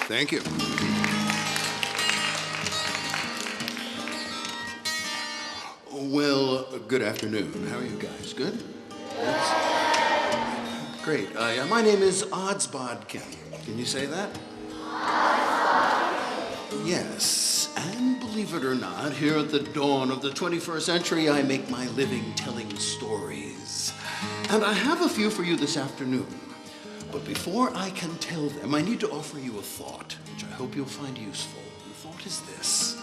Thank you. Well, good afternoon. How are you guys? Good? Yes. Great. My name is Odds Bodkin. Can you say that? Yes, and believe it or not, here at the dawn of the 21st century, I make my living telling stories. And I have a few for you this afternoon. But before I can tell them, I need to offer you a thought, which I hope you'll find useful. The thought is this.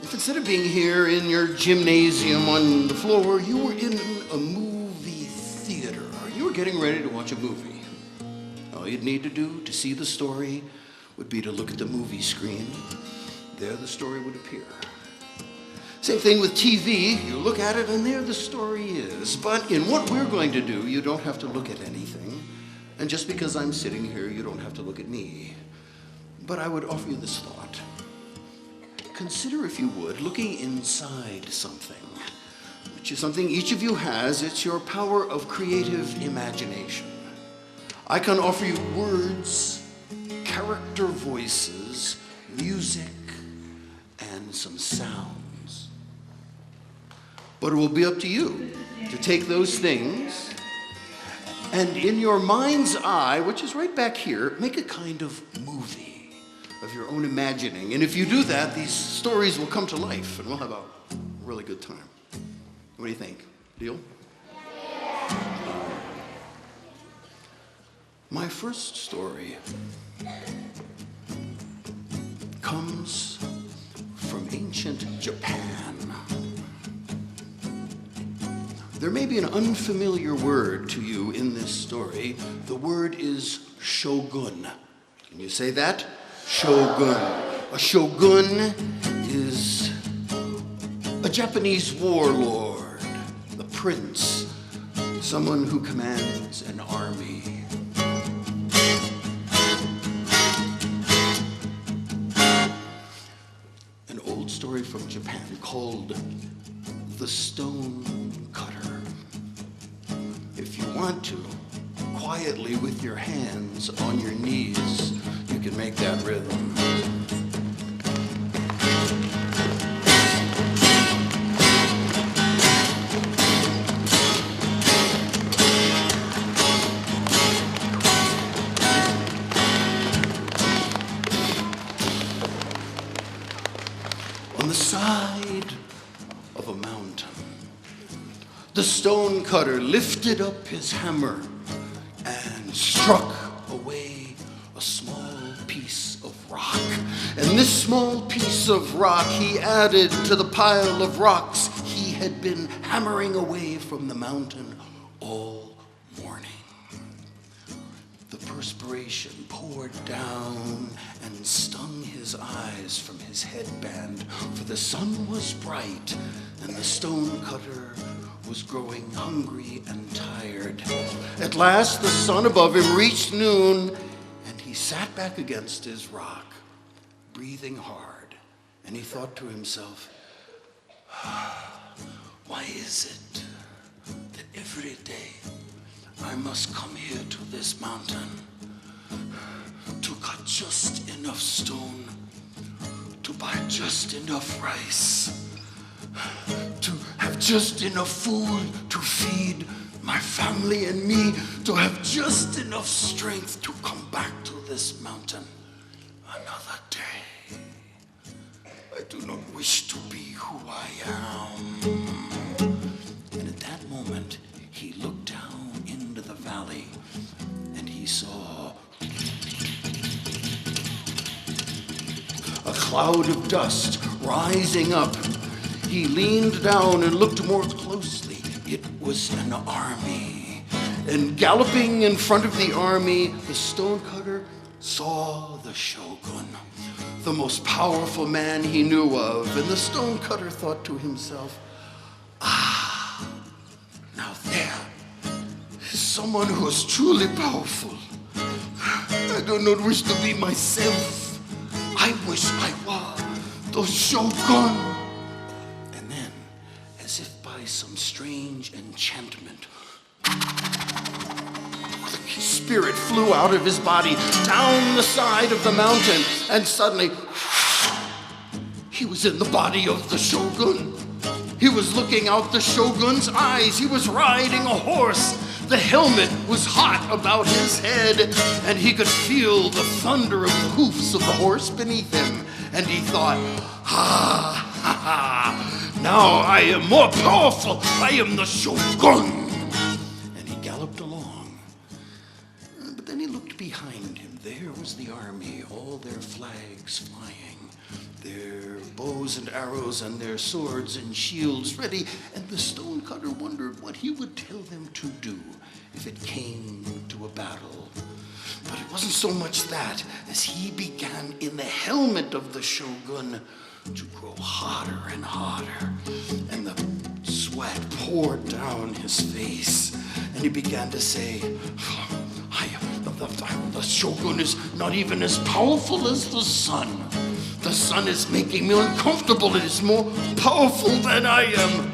If instead of being here in your gymnasium on the floor, you were in a movie theater, or you were getting ready to watch a movie, all you'd need to do to see the story would be to look at the movie screen. There the story would appear. Same thing with TV. You look at it and there the story is. But in what we're going to do, you don't have to look at anything. And just because I'm sitting here, you don't have to look at me. But I would offer you this thought. Consider, if you would, looking inside something, which is something each of you has. It's your power of creative imagination. I can offer you words, character voices, music, and some sounds. But it will be up to you to take those things and in your mind's eye, which is right back here, make a kind of movie of your own imagining. And if you do that, these stories will come to life and we'll have a really good time. What do you think? Deal? My first story comes from ancient Japan. There may be an unfamiliar word to you in this story. The word is shogun. Can you say that? Shogun. A shogun is a Japanese warlord, the prince, someone who commands an army. An old story from Japan called The Stone Cutter. If you want to, quietly with your hands on your knees, you can make that rhythm. On the side of a mountain, the stone cutter lifted up his hammer and struck away a small piece of rock. And this small piece of rock he added to the pile of rocks he had been hammering away from the mountain all morning. The perspiration poured down and stung his eyes from his headband, for the sun was bright and the stone cutter was growing hungry and tired. At last, the sun above him reached noon, and he sat back against his rock, breathing hard. And he thought to himself, why is it that every day I must come here to this mountain to cut just enough stone, to buy just enough rice, to have just enough food to feed my family and me, to have just enough strength to come back to this mountain another day. I do not wish to be who I am. And at that moment, he looked down into the valley and he saw a cloud of dust rising up. He leaned down and looked more closely. It was an army. And galloping in front of the army, the stonecutter saw the shogun, the most powerful man he knew of. And the stonecutter thought to himself, now there is someone who is truly powerful. I do not wish to be myself. I wish I were the shogun. As if by some strange enchantment, he spirit flew out of his body down the side of the mountain, and suddenly he was in the body of the shogun. He was looking out the shogun's eyes. He was riding a horse. The helmet was hot about his head, and he could feel the thunder of the hoofs of the horse beneath him. And he thought, ha, ha, ha, now I am more powerful. I am the shogun. And he galloped along. But then he looked behind him. There was the army, all their flags flying, their bows and arrows and their swords and shields ready, and the stonecutter wondered what he would tell them to do if it came to a battle. But it wasn't so much that as he began in the helmet of the shogun to grow hotter and hotter, and the sweat poured down his face, and he began to say, the shogun is not even as powerful as the sun. The sun is making me uncomfortable. It is more powerful than I am.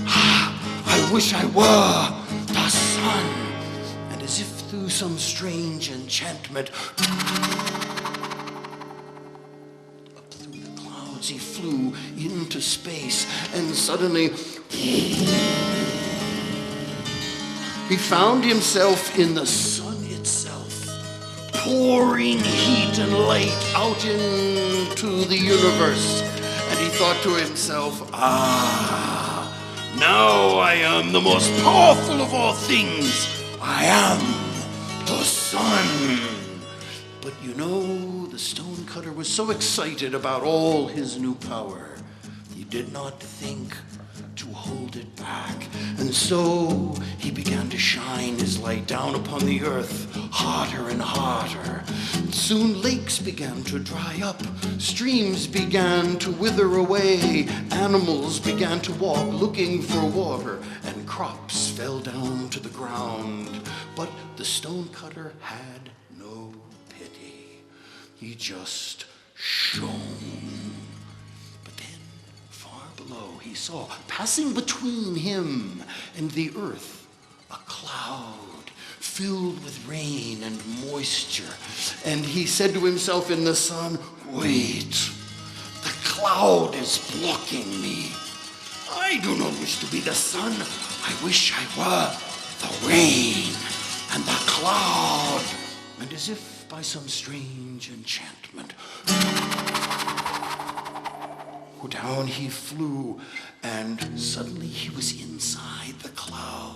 I wish I were the sun. And as if through some strange enchantment, up through the clouds he flew into space, and suddenly he found himself in the sun itself, pouring heat and light out into the universe. And he thought to himself, now I am the most powerful of all things. I am the sun. But you know, the stonecutter was so excited about all his new power, he did not think to hold it back. And so he began to shine his light down upon the earth, hotter and hotter. Soon lakes began to dry up, streams began to wither away, animals began to walk looking for water, and crops fell down to the ground. But the stonecutter had no pity. He just shone. Below, he saw, passing between him and the earth, a cloud filled with rain and moisture. And he said to himself in the sun, wait, the cloud is blocking me. I do not wish to be the sun. I wish I were the rain and the cloud. And as if by some strange enchantment, down he flew, and suddenly he was inside the cloud.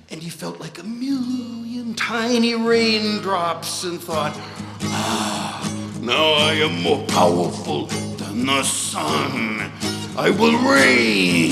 And he felt like a million tiny raindrops and thought, now I am more powerful than the sun. I will rain.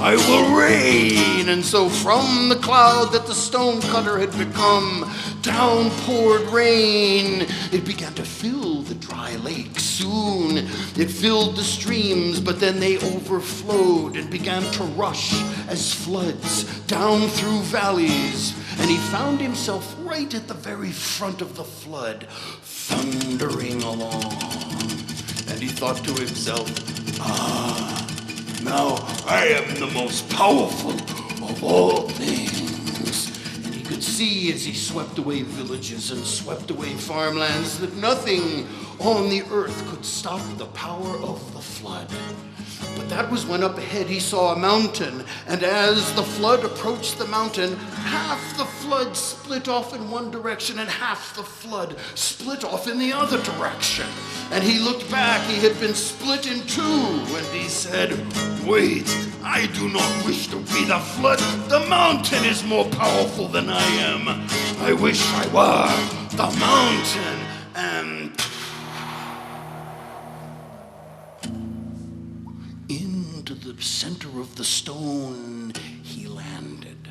I will rain. And so from the cloud that the stonecutter had become, down poured rain. It began to fill the dry lake. Soon it filled the streams, but then they overflowed and began to rush as floods down through valleys. And he found himself right at the very front of the flood, thundering along. And he thought to himself, now I am the most powerful of all things. And he could see as he swept away villages and swept away farmlands that nothing on the earth could stop the power of the flood. But that was when up ahead he saw a mountain, and as the flood approached the mountain, half the flood split off in one direction and half the flood split off in the other direction. And he looked back, he had been split in two, and he said, wait, I do not wish to be the flood. The mountain is more powerful than I am. I wish I were the mountain. And into the center of the stone he landed.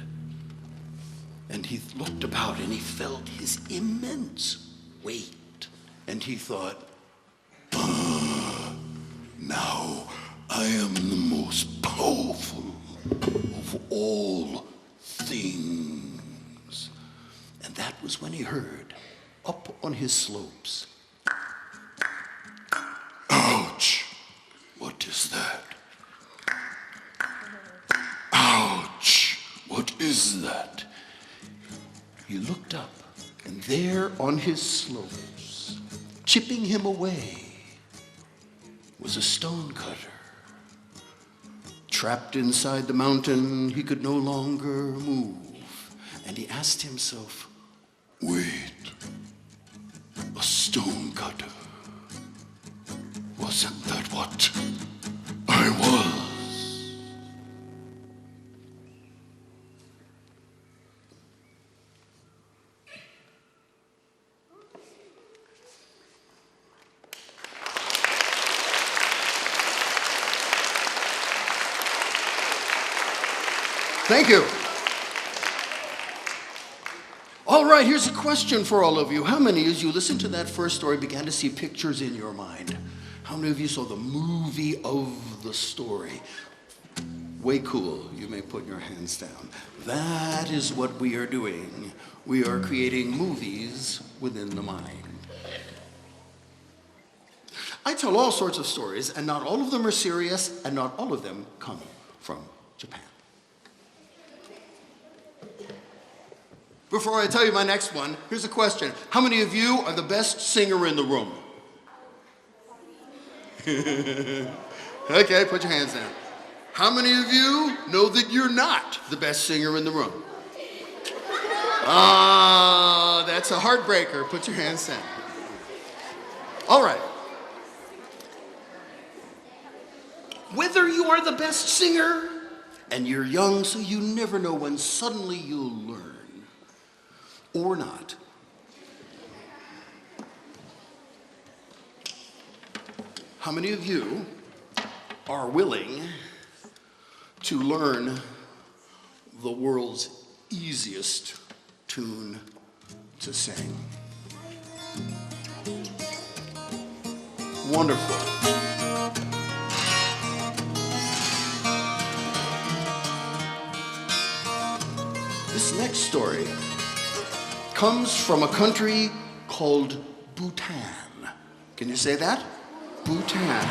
And he looked about and he felt his immense weight. And he thought, now I am the most powerful of all things. And that was when he heard, up on his slopes, ouch, what is that? Ouch, what is that? He looked up, And there on his slopes, chipping him away, was a stonecutter. Trapped inside the mountain, he could no longer move. And he asked himself, wait, a stonecutter? Wasn't that what I was? Thank you. All right, here's a question for all of you. How many, as you listened to that first story, began to see pictures in your mind? How many of you saw the movie of the story? Way cool. You may put your hands down. That is what we are doing. We are creating movies within the mind. I tell all sorts of stories, and not all of them are serious, and not all of them come from Japan. Before I tell you my next one, here's a question. How many of you are the best singer in the room? Okay, put your hands down. How many of you know that you're not the best singer in the room? Ah, that's a heartbreaker. Put your hands down. All right. Whether you are the best singer and you're young, so you never know when suddenly you'll learn, or not. How many of you are willing to learn the world's easiest tune to sing? Wonderful. This next story comes from a country called Bhutan. Can you say that? Bhutan.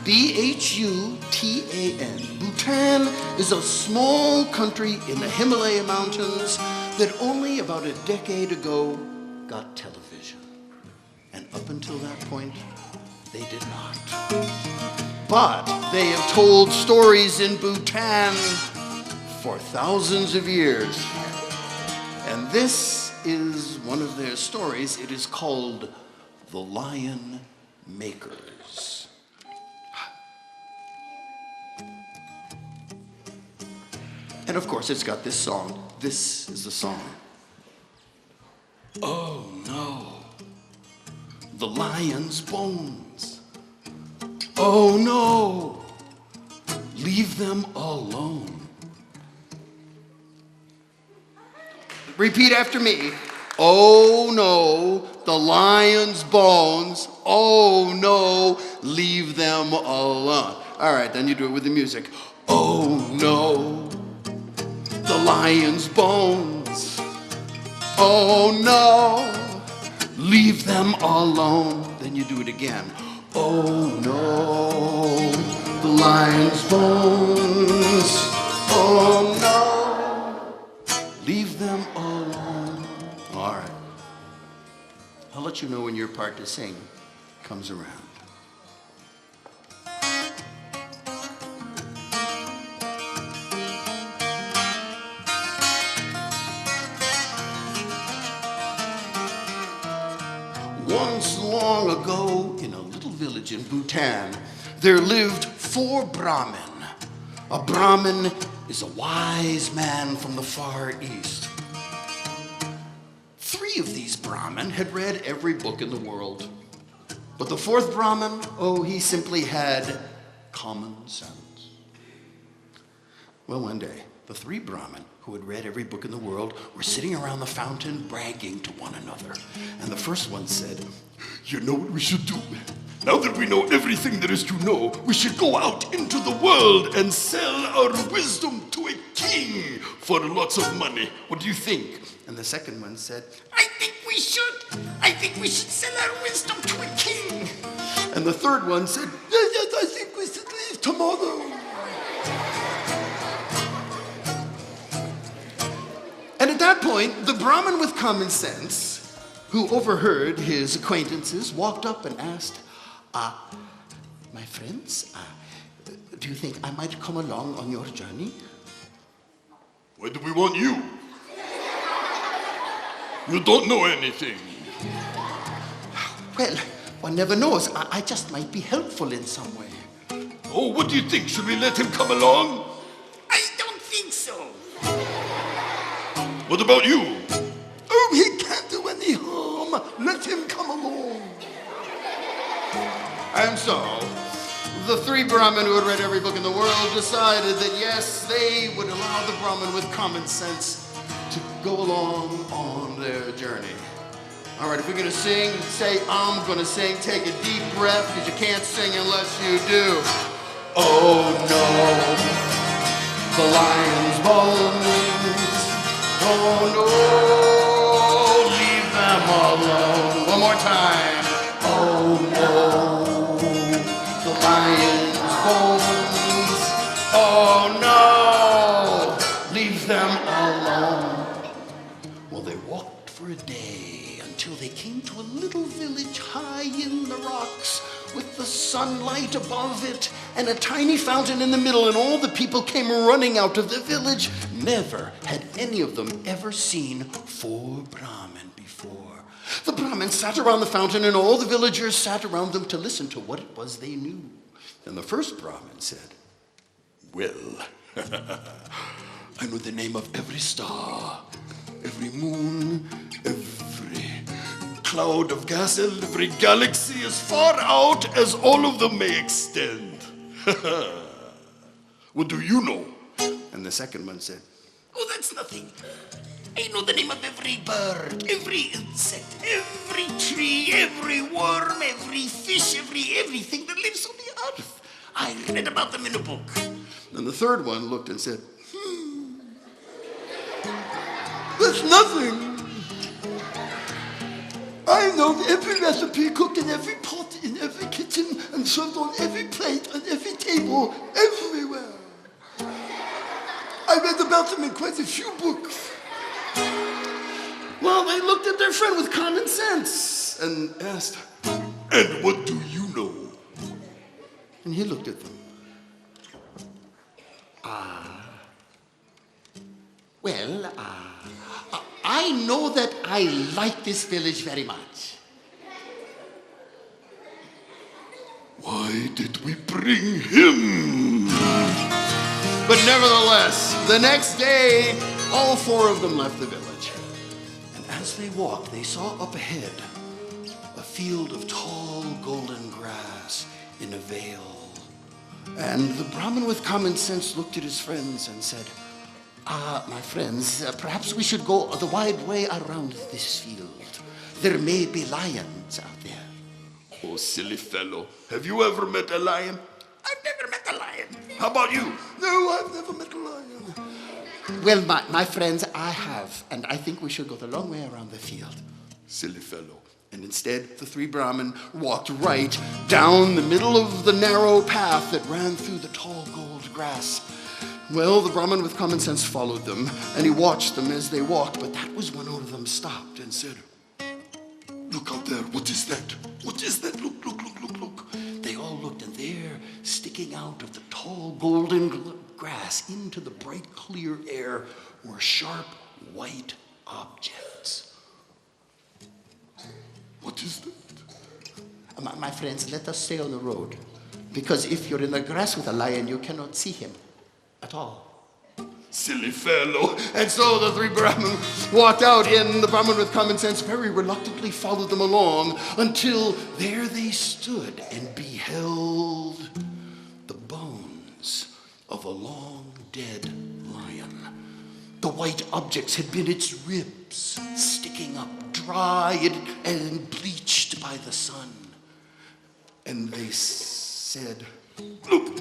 B-H-U-T-A-N. Bhutan is a small country in the Himalaya mountains that only about a decade ago got television. And up until that point, they did not. But they have told stories in Bhutan for thousands of years. And this is one of their stories. It is called The Lion Makers. And of course, it's got this song. This is the song. Oh no, the lion's bones. Oh no, leave them alone. Repeat after me. Oh no, the lion's bones. Oh no, leave them alone. All right, then you do it with the music. Oh no, the lion's bones. Oh no, leave them alone. Then you do it again. Oh no, the lion's bones. Oh no, leave them alone. All right. I'll let you know when your part to sing comes around. Once long ago, in a little village in Bhutan, there lived 4 Brahmin. A Brahmin is a wise man from the Far East. 3 of these Brahmin had read every book in the world. But the 4th Brahmin, oh, he simply had common sense. Well, one day, the 3 Brahmin who had read every book in the world were sitting around the fountain bragging to one another. And the first one said, "You know what we should do? Now that we know everything there is to know, we should go out into the world and sell our wisdom to a king for lots of money. What do you think?" And the second one said, I think we should sell our wisdom to a king." And the third one said, yes, I think we should leave tomorrow. And it that point, the Brahmin with common sense, who overheard his acquaintances, walked up and asked, my friends, do you think I might come along on your journey? Why do we want you? You don't know anything. Well, one never knows. I just might be helpful in some way. Oh, what do you think? Should we let him come along? I don't think so. What about you? Oh, he can't do any harm. Let him come along. And so, the three Brahmin who had read every book in the world decided that yes, they would allow the Brahmin with common sense to go along on their journey. All right, if you're gonna sing, say I'm gonna sing. Take a deep breath, because you can't sing unless you do. Oh no, the lion's bones. Oh no, leave them alone. One more time. Oh no, the lion's bones. Oh no, leave them alone. Well, they walked for a day until they came to a little village high in the rocks with the sunlight above it and a tiny fountain in the middle, and all the people came running out of the village. Never had any of them ever seen four Brahmin before. The Brahmin sat around the fountain, and all the villagers sat around them to listen to what it was they knew. And the first Brahmin said, well, I know the name of every star, every moon, every cloud of gas, every galaxy as far out as all of them may extend. What do you know? And the second one said, oh, that's nothing. I know the name of every bird, every insect, every tree, every worm, every fish, everything that lives on the earth. I read about them in a book. And the third one looked and said, that's nothing. I know every recipe cooked in every pot, in every kitchen, and served on every plate, on every table, everywhere. I read about them in quite a few books. Well, they looked at their friend with common sense and asked, and what do you know? And he looked at them. Well, I know that I like this village very much. Why did we bring him? But nevertheless, the next day, all four of them left the village. And as they walked, they saw up ahead a field of tall golden grass in a vale. And the Brahmin with common sense looked at his friends and said, my friends, perhaps we should go the wide way around this field. There may be lions out there. Oh, silly fellow. Have you ever met a lion? I've never met a lion. How about you? No, I've never met a lion. Well, my friends, I have, and I think we should go the long way around the field. Silly fellow. And instead, the three Brahmin walked right down the middle of the narrow path that ran through the tall gold grass. Well, the Brahmin with common sense followed them, and he watched them as they walked, but that was when one of them stopped and said, look out there, what is that? What is that? Look, look, look, look, look. They all looked, and there, sticking out of the tall golden grass into the bright, clear air, were sharp, white objects. What is that? My friends, let us stay on the road, because if you're in the grass with a lion, you cannot see him at all. Silly fellow. And so the three Brahmin walked out, and the Brahmin with common sense very reluctantly followed them along until there they stood and beheld the bones of a long dead lion. The white objects had been its ribs, sticking up, dried and bleached by the sun. And they said, look,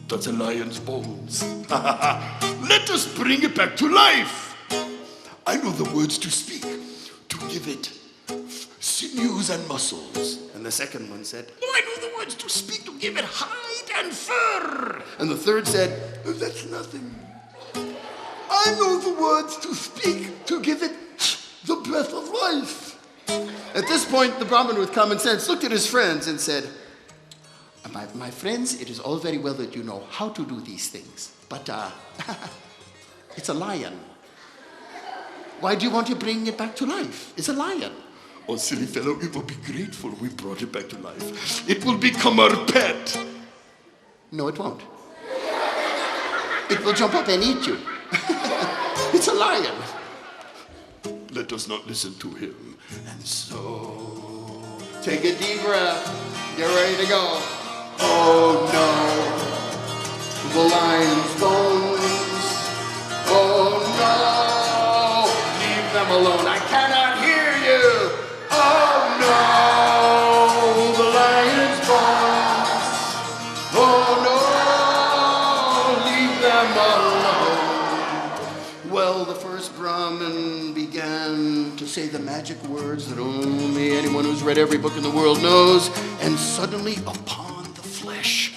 that's a lion's bones. Let us bring it back to life. I know the words to speak, to give it sinews and muscles. And the second one said, oh, I know the words to speak, to give it hide and fur. And the third said, oh, that's nothing. I know the words to speak to give it the breath of life. At this point, the Brahmin with common sense looked at his friends and said, my friends, it is all very well that you know how to do these things, but it's a lion. Why do you want to bring it back to life? It's a lion. Oh, silly fellow, it will be grateful we brought it back to life. It will become our pet. No, it won't. It will jump up and eat you. It's a lion. Let us not listen to him. And so... Take a deep breath. Get ready to go. Oh no. The lion's bones. Oh no. Leave them alone. I cannot hear you. Oh no. The lion's bones. Oh no. Leave them alone. Well, the first Brahmin began to say the magic words that only anyone who's read every book in the world knows, and suddenly upon the flesh,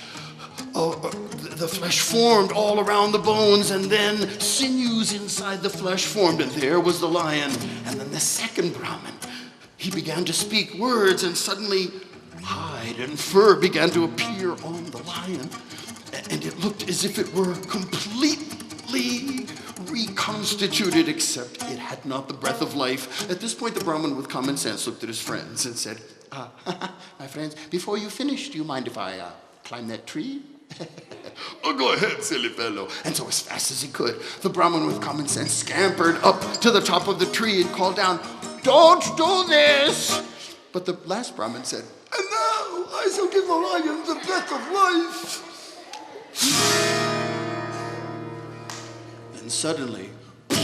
the flesh formed all around the bones, and then sinews inside the flesh formed, and there was the lion. And then the second Brahmin, he began to speak words, and suddenly hide and fur began to appear on the lion, and it looked as if it were completely reconstituted, except it had not the breath of life. At this point, the Brahmin with common sense looked at his friends and said, my friends, before you finish, do you mind if I climb that tree? Oh, go ahead, silly fellow. And so as fast as he could, the Brahmin with common sense scampered up to the top of the tree and called down, don't do this! But the last Brahmin said, and now I shall give the lion the breath of life. And suddenly, the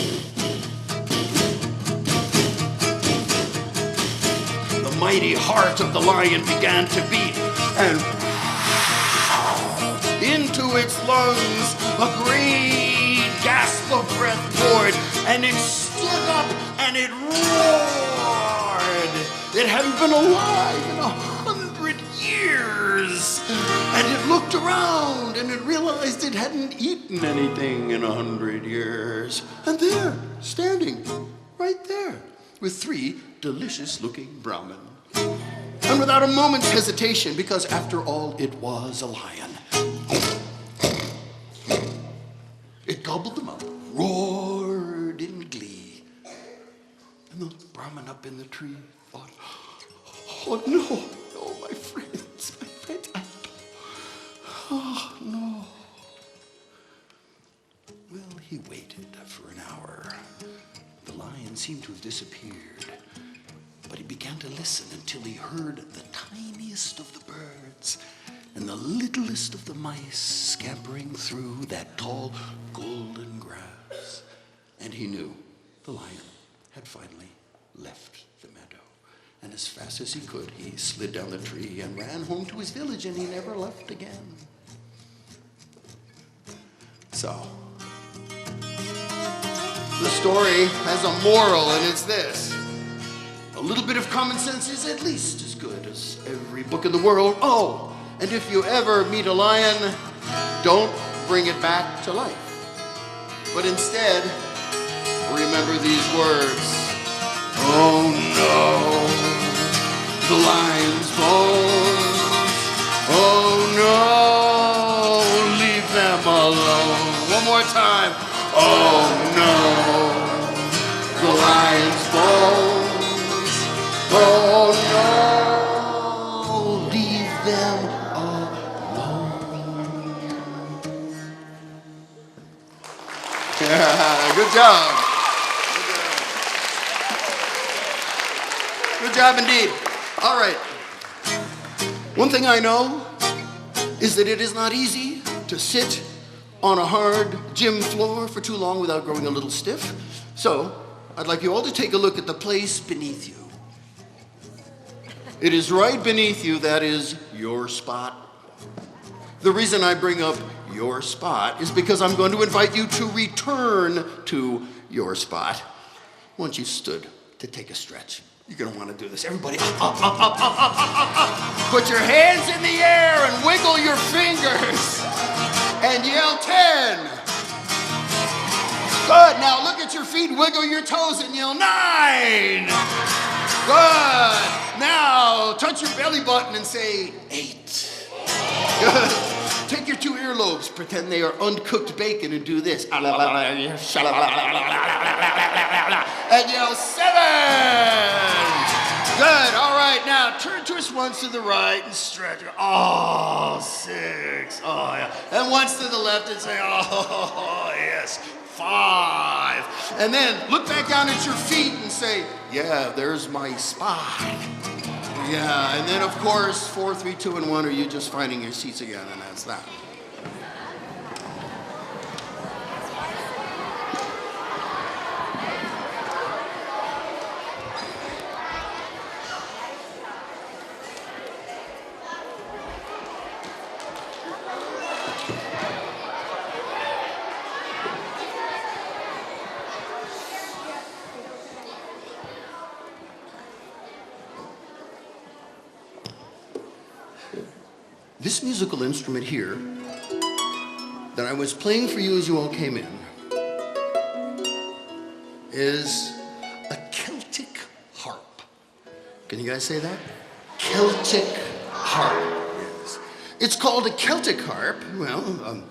mighty heart of the lion began to beat, and into its lungs a great gasp of breath poured, and it stood up and it roared. It hadn't been alive in 100 years. And it looked around and it realized it hadn't eaten anything in 100 years. And there, standing right there, with 3 delicious-looking Brahmin. And without a moment's hesitation, because after all, it was a lion, it gobbled them up, roared in glee. And the Brahmin up in the tree thought, oh no, my friends, oh no. Well, he waited for an hour. The lion seemed to have disappeared, but he began to listen until he heard the tiniest of the birds and the littlest of the mice scampering through that tall golden grass. And he knew the lion had finally left the meadow. And as fast as he could, he slid down the tree and ran home to his village, and he never left again. So, the story has a moral, and it's this. A little bit of common sense is at least as good as every book in the world. Oh, and if you ever meet a lion, don't bring it back to life. But instead, remember these words. Oh no, the lion's bones. Oh no, leave them alone. One more time. Oh no, the lion's bones. Oh no, leave them alone. Yeah, good job. Good job indeed. All right. One thing I know is that it is not easy to sit on a hard gym floor for too long without growing a little stiff. So, I'd like you all to take a look at the place beneath you. It is right beneath you, that is your spot. The reason I bring up your spot is because I'm going to invite you to return to your spot once you've stood to take a stretch. You're going to want to do this. Everybody, up, up, up, up, up, up, up, up. Put your hands in the air and wiggle your fingers and yell 10. Good. Now look at your feet, wiggle your toes, and yell 9. Good. Now touch your belly button and say 8. Good. Take your 2 earlobes, pretend they are uncooked bacon, and do this. And yell 7. Good. All right. Now turn twist once to the right and stretch. Oh, 6. Oh, yeah. And once to the left and say, oh, yes. 5. And then look back down at your feet and say, yeah, there's my spot. Yeah. And then, of course, 4, 3, 2, and 1, are you just finding your seats again? And that's that. This musical instrument here that I was playing for you as you all came in is a Celtic harp. Can you guys say that? Celtic harp. Yes. It's called a Celtic harp. Well,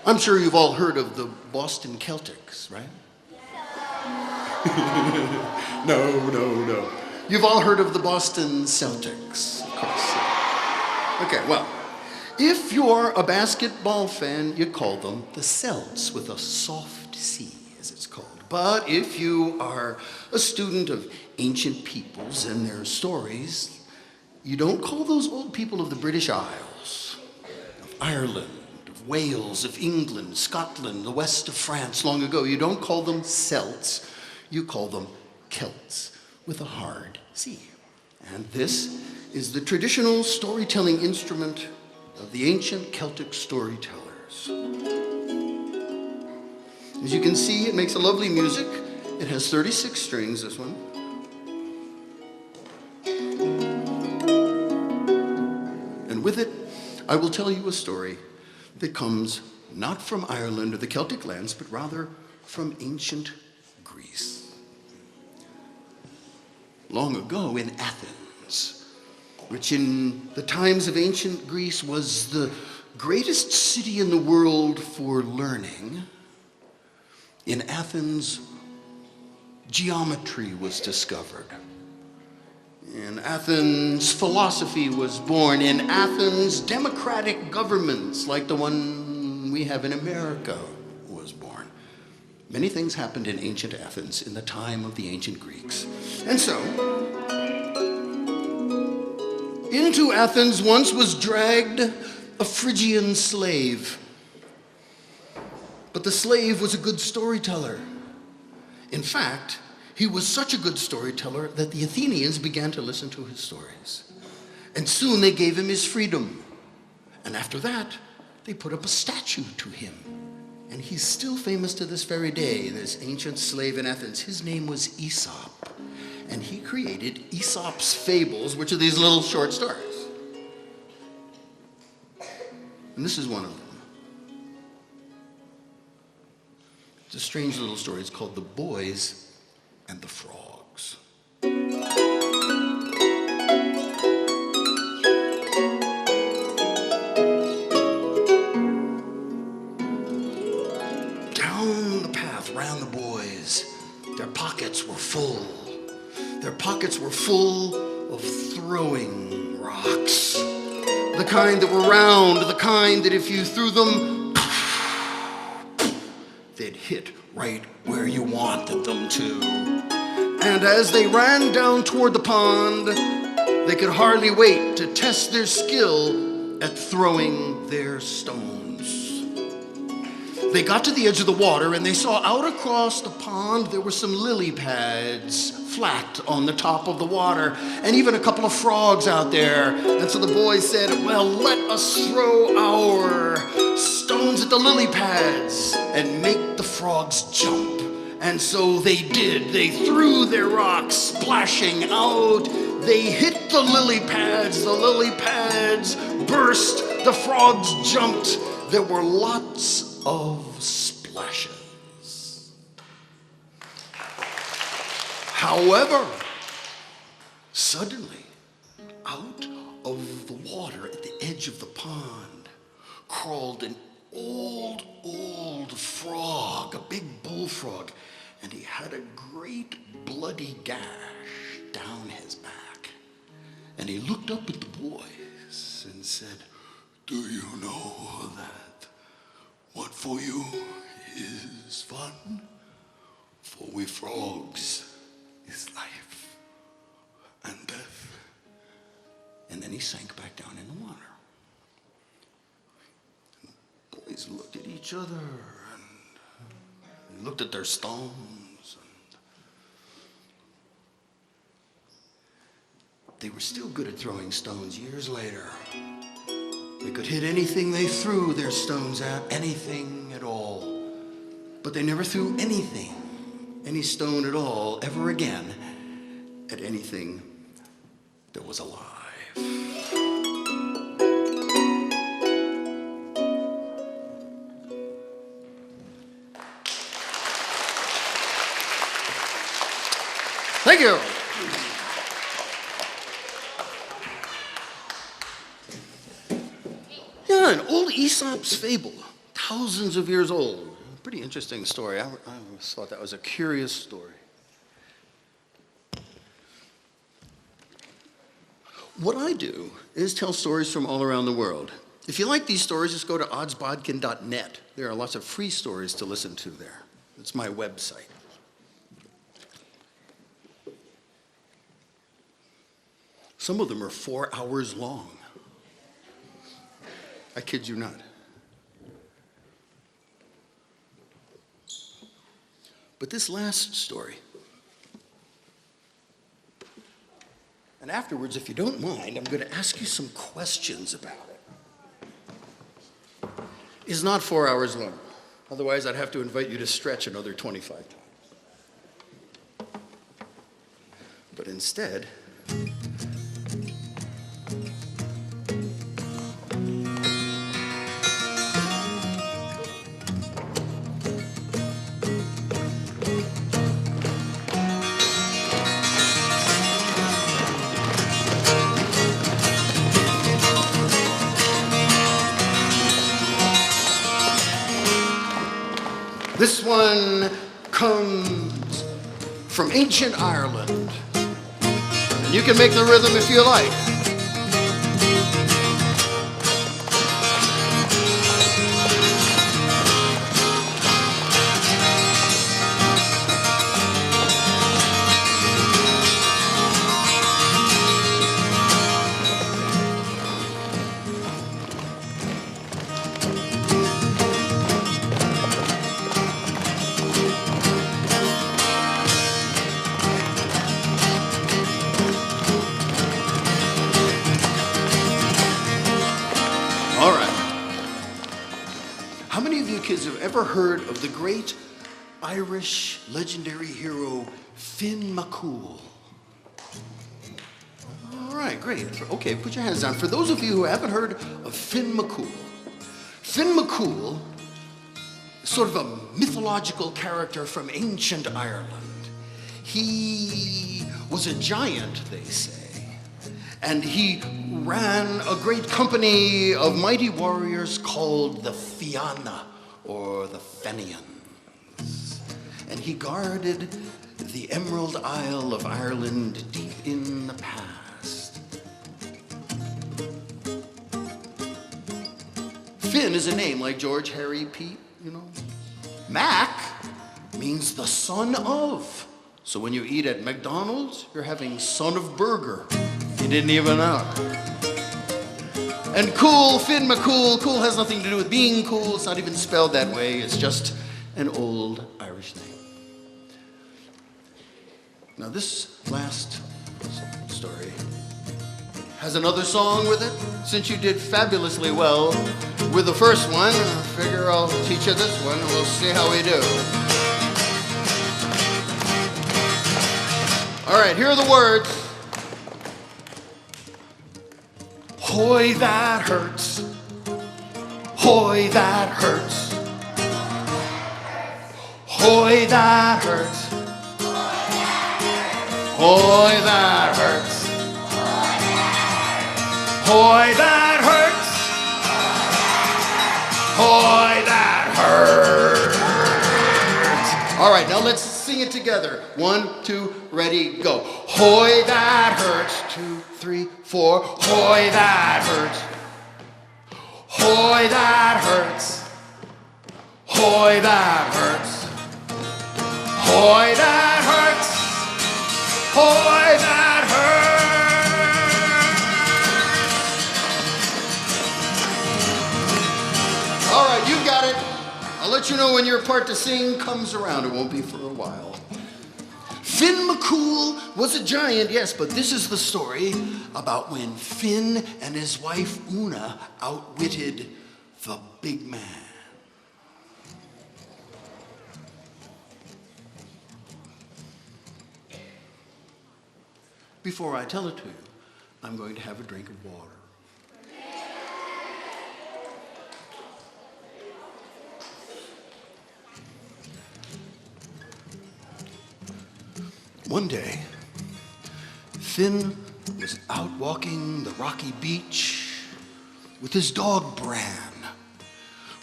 I'm sure you've all heard of the Boston Celtics, right? No. You've all heard of the Boston Celtics, of course. Okay, well, if you're a basketball fan, you call them the Celts, with a soft C, as it's called. But if you are a student of ancient peoples and their stories, you don't call those old people of the British Isles, of Ireland, of Wales, of England, Scotland, the west of France long ago. You don't call them Celts, you call them Celts, with a hard C. And this is the traditional storytelling instrument of the ancient Celtic storytellers. As you can see, it makes a lovely music. It has 36 strings, this one. And with it, I will tell you a story that comes not from Ireland or the Celtic lands, but rather from ancient Greece. Long ago in Athens, which in the times of ancient Greece was the greatest city in the world for learning, in Athens, geometry was discovered. In Athens, philosophy was born. In Athens, democratic governments like the one we have in America was born. Many things happened in ancient Athens in the time of the ancient Greeks. And so, into Athens once was dragged a Phrygian slave. But the slave was a good storyteller. In fact, he was such a good storyteller that the Athenians began to listen to his stories. And soon they gave him his freedom. And after that, they put up a statue to him. And he's still famous to this very day, this ancient slave in Athens. His name was Aesop. And he created Aesop's fables, which are these little short stories. And this is one of them. It's a strange little story. It's called The Boys and the Frogs. Down the path ran the boys. Their pockets were full. Their pockets were full of throwing rocks. The kind that were round, the kind that if you threw them, they'd hit right where you wanted them to. And as they ran down toward the pond, they could hardly wait to test their skill at throwing their stones. They got to the edge of the water and they saw out across the pond there were some lily pads flat on the top of the water, and even a couple of frogs out there. And so the boys said, well, let us throw our stones at the lily pads and make the frogs jump. And so they did. They threw their rocks splashing out. They hit the lily pads. The lily pads burst. The frogs jumped. There were lots of splashes. However, suddenly, out of the water at the edge of the pond crawled an old frog, a big bullfrog, and he had a great bloody gash down his back. And he looked up at the boys and said, "Do you know that what for you is fun? For we frogs is life and death." And then he sank back down in the water. And the boys looked at each other and looked at their stones. And they were still good at throwing stones years later. They could hit anything they threw their stones at, anything at all. But they never threw anything, any stone at all, ever again, at anything that was alive. Thank you. Yeah, an old Aesop's fable, thousands of years old. Pretty interesting story. I always thought that was a curious story. What I do is tell stories from all around the world. If you like these stories, just go to oddsbodkin.net. There are lots of free stories to listen to there. It's my website. Some of them are 4 hours long. I kid you not. But this last story, and afterwards, if you don't mind, I'm going to ask you some questions about it, is not 4 hours long. Otherwise, I'd have to invite you to stretch another 25 times. But instead, this one comes from ancient Ireland. And you can make the rhythm if you like. All right. How many of you kids have ever heard of the great Irish legendary hero Finn McCool? All right, great. Okay, put your hands down. For those of you who haven't heard of Finn McCool is sort of a mythological character from ancient Ireland. He was a giant, they say. And he ran a great company of mighty warriors called the Fianna, or the Fenians. And he guarded the Emerald Isle of Ireland deep in the past. Finn is a name like George, Harry, Pete, you know. Mac means the son of. So when you eat at McDonald's, you're having son of burger. You didn't even know. And cool, Finn McCool, cool has nothing to do with being cool. It's not even spelled that way. It's just an old Irish name. Now this last story has another song with it. Since you did fabulously well with the first one, I figure I'll teach you this one and we'll see how we do. All right, here are the words. Hoy, that hurts. Hoy, that hurts. Hoy, that hurts. Hoy, that hurts. Hoy, that hurts. Hoy, that hurts. All right, now let's sing it together. 1, 2, ready, go. Hoy, that hurts. 2, 3, 4. Hoy, that hurts. Hoy, that hurts. Hoy, that hurts. Hoy, that hurts. Hoy, that hurts. All right, you got it. I'll let you know when your part to sing comes around. It won't be for a while. Finn McCool was a giant, yes, but this is the story about when Finn and his wife Una outwitted the big man. Before I tell it to you, I'm going to have a drink of water. One day, Finn was out walking the rocky beach with his dog Bran.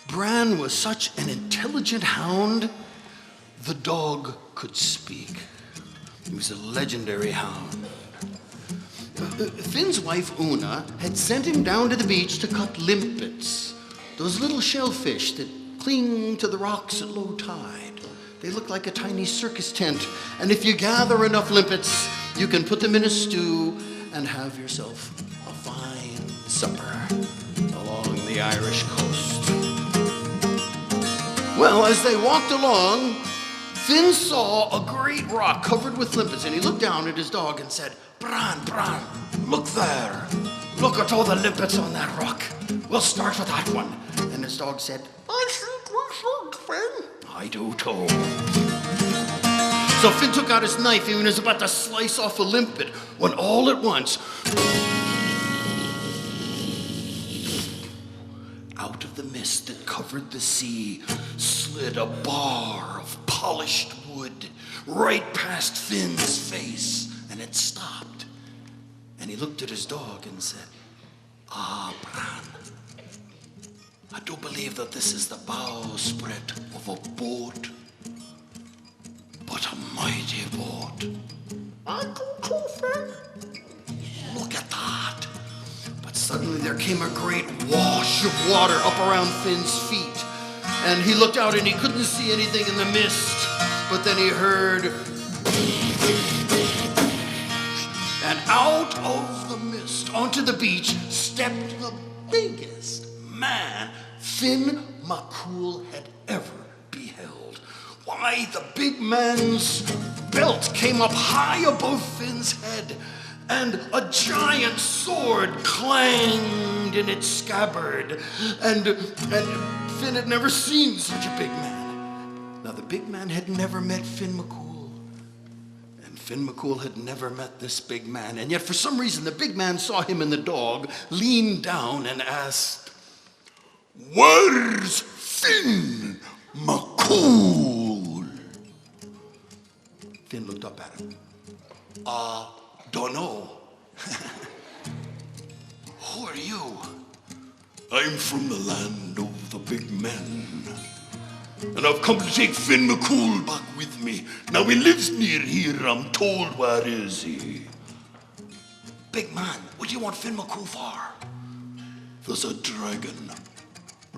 Bran was such an intelligent hound, the dog could speak. He was a legendary hound. Finn's wife Una had sent him down to the beach to cut limpets, those little shellfish that cling to the rocks at low tide. They look like a tiny circus tent, and if you gather enough limpets, you can put them in a stew and have yourself a fine supper along the Irish coast. Well, as they walked along, Finn saw a great rock covered with limpets, and he looked down at his dog and said, Bran, Bran, look there. Look at all the limpets on that rock. We'll start with that one. And his dog said, I think we should, Finn. I do too. So Finn took out his knife and was about to slice off a limpet when all at once, out of the mist that covered the sea, slid a bar of polished wood right past Finn's face, and it stopped. And he looked at his dog and said, Ah, Bran, I do believe that this is the bowsprit of a boat, but a mighty boat. I do too, Finn. Look at that. But suddenly there came a great wash of water up around Finn's feet. And he looked out and he couldn't see anything in the mist. But then he heard, and out of the mist onto the beach stepped the biggest man Finn McCool had ever beheld. Why, the big man's belt came up high above Finn's head, and a giant sword clanged in its scabbard, and Finn had never seen such a big man. Now, the big man had never met Finn McCool, and Finn McCool had never met this big man, and yet for some reason the big man saw him and the dog, leaned down and asked, Where's Finn McCool? Finn looked up at him. Dunno. Who are you? I'm from the land of the big men. And I've come to take Finn McCool back with me. Now he lives near here, I'm told. Where is he? Big man, what do you want Finn McCool for? There's a dragon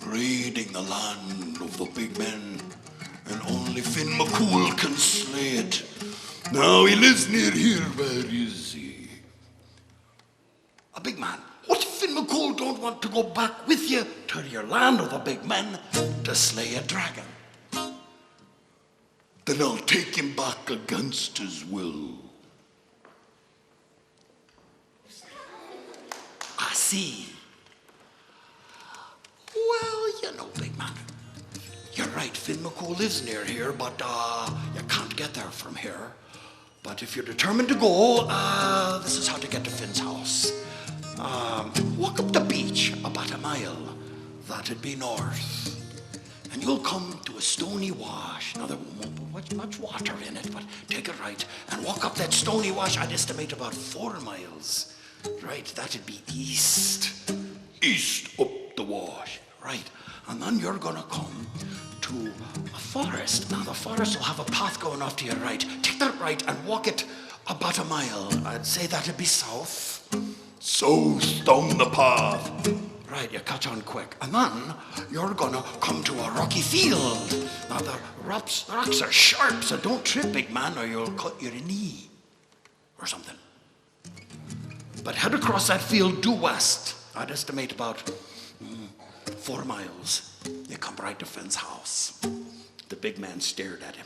raiding the land of the big men, and only Finn McCool can slay it. Now he lives near here. Where is he? A big man. What if Finn McCool don't want to go back with you to your land of the big men to slay a dragon? Then I'll take him back against his will. I see. Well, you know, big man, you're right. Finn McCool lives near here, but you can't get there from here. But if you're determined to go, this is how to get to Finn's house. Walk up the beach about a mile. That'd be north. and you'll come to a stony wash. Now, there won't be much water in it, but take it right and walk up that stony wash. I'd estimate about 4 miles. Right, that'd be east. East up the wash. Right, and then you're gonna come to a forest. Now, the forest will have a path going off to your right. Take that right and walk it about a mile. I'd say that'd be south. South down the path. Right, you catch on quick. And then you're gonna come to a rocky field. Now, the rocks are sharp, so don't trip, big man, or you'll cut your knee or something. But head across that field due west. I'd estimate about 4 miles. You come right to Finn's house. The big man stared at him.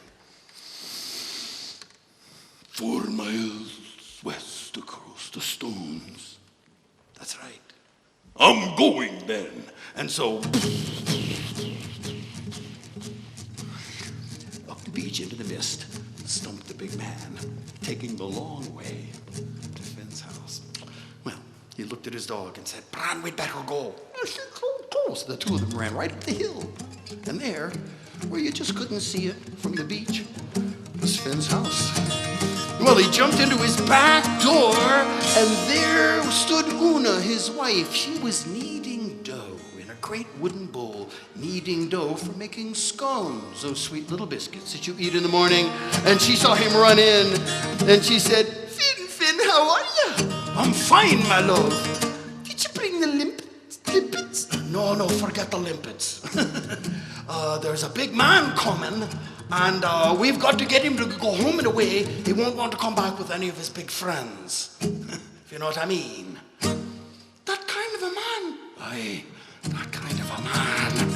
4 miles west across the stones. That's right. I'm going then. And so, up the beach into the mist, stumped the big man, taking the long way to Finn's house. Well, he looked at his dog and said, Bran, we'd better go. So the two of them ran right up the hill. And there, where you just couldn't see it from the beach, was Finn's house. Well, he jumped into his back door, and there stood Una, his wife. She was kneading dough in a great wooden bowl, kneading dough for making scones, those sweet little biscuits that you eat in the morning. And she saw him run in, and she said, Finn, how are you? I'm fine, my love. Did you bring the limpets? No, forget the limpets. There's a big man coming, and we've got to get him to go home and away. He won't want to come back with any of his big friends. If you know what I mean. That kind of a man. Aye, that kind of a man.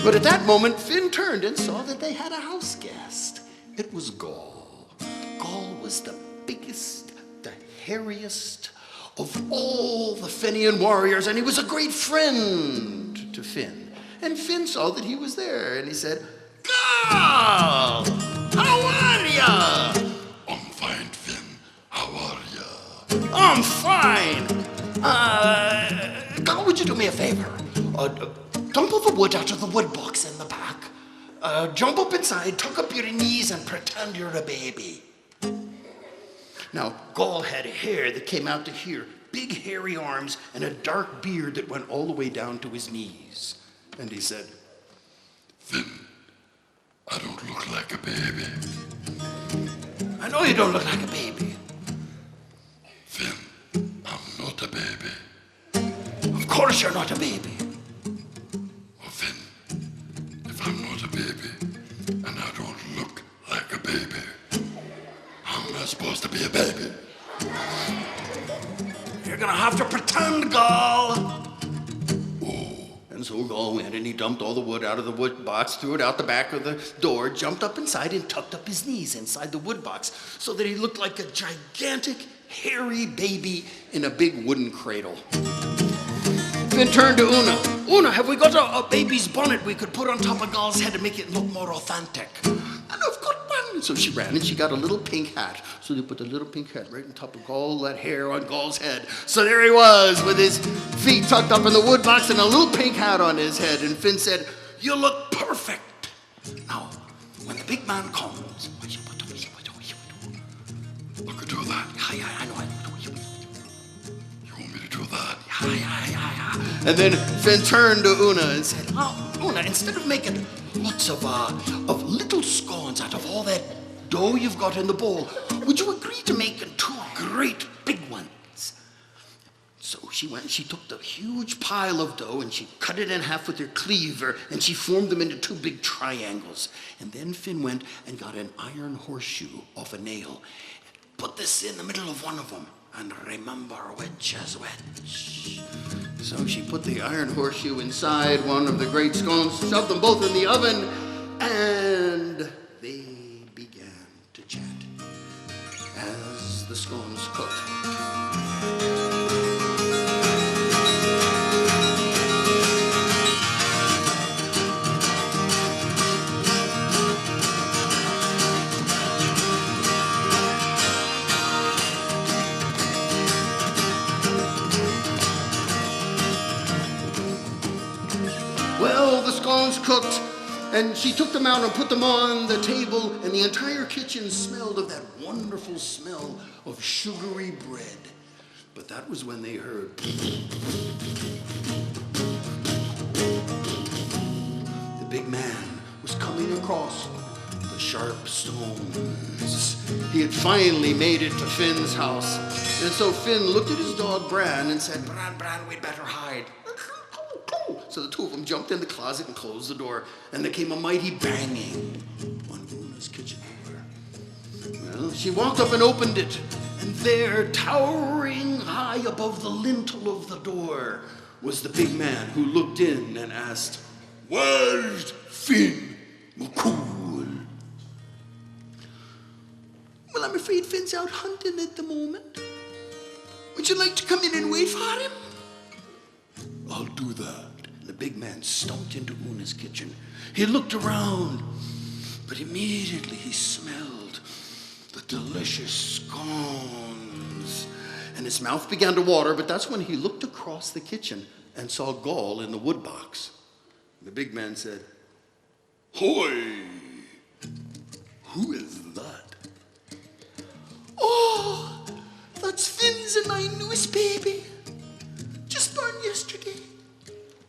But at that moment, Finn turned and saw that they had a house guest. It was Gaul. Gaul was the biggest, the hairiest of all the Finnian warriors, and he was a great friend to Finn. And Finn saw that he was there, and he said, Gaul, how are ya? I'm fine, Finn. How are ya? I'm fine. Gaul, would you do me a favor? Dump all the wood out of the wood box in the back. Jump up inside, tuck up your knees, and pretend you're a baby. Now, Gaul had hair that came out to here, big hairy arms, and a dark beard that went all the way down to his knees. And he said, Finn, I don't look like a baby. I know you don't look like a baby. Finn, I'm not a baby. Of course you're not a baby. Well, Finn, if I'm not a baby, and I don't look like a baby, how am I supposed to be a baby? You're gonna have to pretend, Gaul. And so Gaul went and he dumped all the wood out of the wood box, threw it out the back of the door, jumped up inside and tucked up his knees inside the wood box so that he looked like a gigantic, hairy baby in a big wooden cradle. Then turned to Una. Una, have we got a baby's bonnet we could put on top of Gaul's head to make it look more authentic? And I've got one. So she ran and she got a little pink hat. So they put the little pink hat right on top of all that hair on Gaul's head. So there he was with his feet tucked up in the wood box and a little pink hat on his head. And Finn said, you look perfect. Now, when the big man comes, I could do that. I know. You want me to do that? And then Finn turned to Una and said, Una, instead of making lots of little scones out of all that dough you've got in the bowl, would you agree to making 2 great big ones? So she went and she took the huge pile of dough and she cut it in half with her cleaver and she formed them into 2 big triangles. And then Finn went and got an iron horseshoe off a nail. Put this in the middle of one of them. And remember, which is which. So she put the iron horseshoe inside one of the great scones, shoved them both in the oven, and they began to chat as the scones cooked. Well, the scones cooked, And she took them out and put them on the table, and the entire kitchen smelled of that wonderful smell of sugary bread. But that was when they heard the big man was coming across the sharp stones. He had finally made it to Finn's house. And so Finn looked at his dog Bran and said, Bran, we'd better hide. So the two of them jumped in the closet and closed the door, and there came a mighty banging on Una's kitchen door. Well, she walked up and opened it, and there, towering high above the lintel of the door, was the big man who looked in and asked, Where's Finn McCool? Well, I'm afraid Finn's out hunting at the moment. Would you like to come in and wait for him? I'll do that. The big man stumped into Una's kitchen. He looked around, but immediately he smelled the delicious scones. And his mouth began to water, but that's when he looked across the kitchen and saw Gall in the wood box. The big man said, Hoy! Who is that? Oh, that's Finn's and my newest baby. Just born yesterday.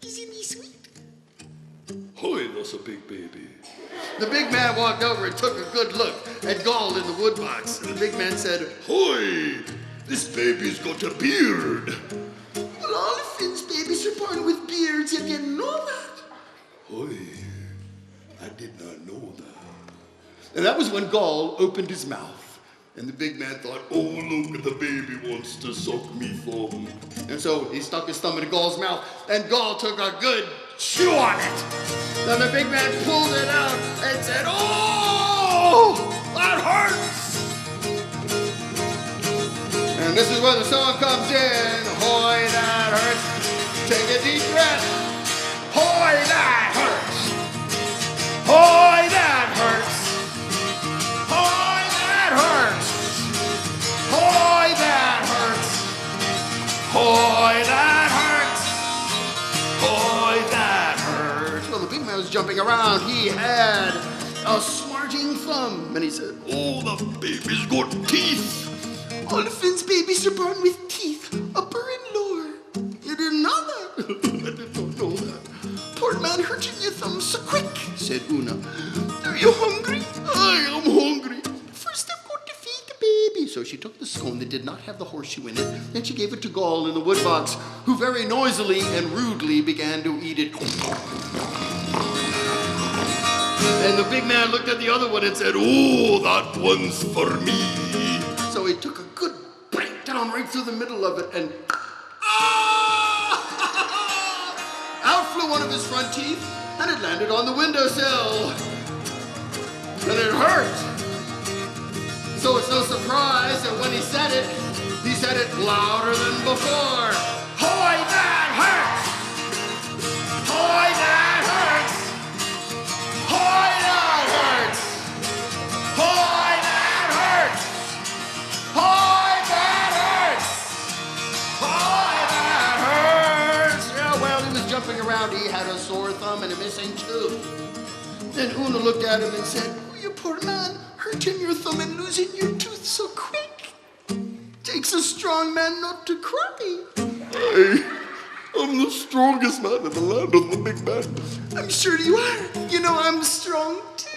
Isn't he sweet? Hoy, that's a big baby. The big man walked over and took a good look at Gall in the wood box. And the big man said, Hoy, this baby's got a beard. Well, all of Finn's babies are born with beards. You didn't know that. Hoy, I did not know that. And that was when Gall opened his mouth. And the big man thought, Oh, look, the baby wants to suck me thumb. and so he stuck his thumb into Gall's mouth, and Gall took a good chew on it. Then the big man pulled it out and said, Oh, that hurts. And this is where the song comes in. Hoy, that hurts. Take a deep breath. Hoy, that hurts. Hoy, that hurts. Hoy, that hurts. Hoy, that hurts. Hoy, that hurts. Hoy, that hurts. Well, the big man was jumping around. He had a smarting thumb. And he said, Oh, the baby's got teeth. All of Finn's babies are born with teeth, upper and lower. You didn't know that? I did not know that. Poor man hurting your thumb so quick, said Una. Are you hungry? I am hungry. First I've got to feed the baby. So she took the scone that did not have the horseshoe in it, and she gave it to Gall in the wood box, who very noisily and rudely began to eat it. And the big man looked at the other one and said, Oh, that one's for me. So he took a good bite down right through the middle of it, and out flew one of his front teeth, and it landed on the windowsill. And it hurt. So it's no surprise that when he said it louder than before. Hoy, that hurts! Hoy, that hurts! Hoy, that hurts! Hoy, that hurts! Hoy, that hurts! Hoy, that hurts! Yeah, well, he was jumping around. He had a sore thumb and a missing tooth. Then Una looked at him and said, Oh, you poor man, hurting your thumb and losing your tooth so quick. Takes a strong man not to cry. I'm the strongest man in the land of the big man. I'm sure you are. You know I'm strong too.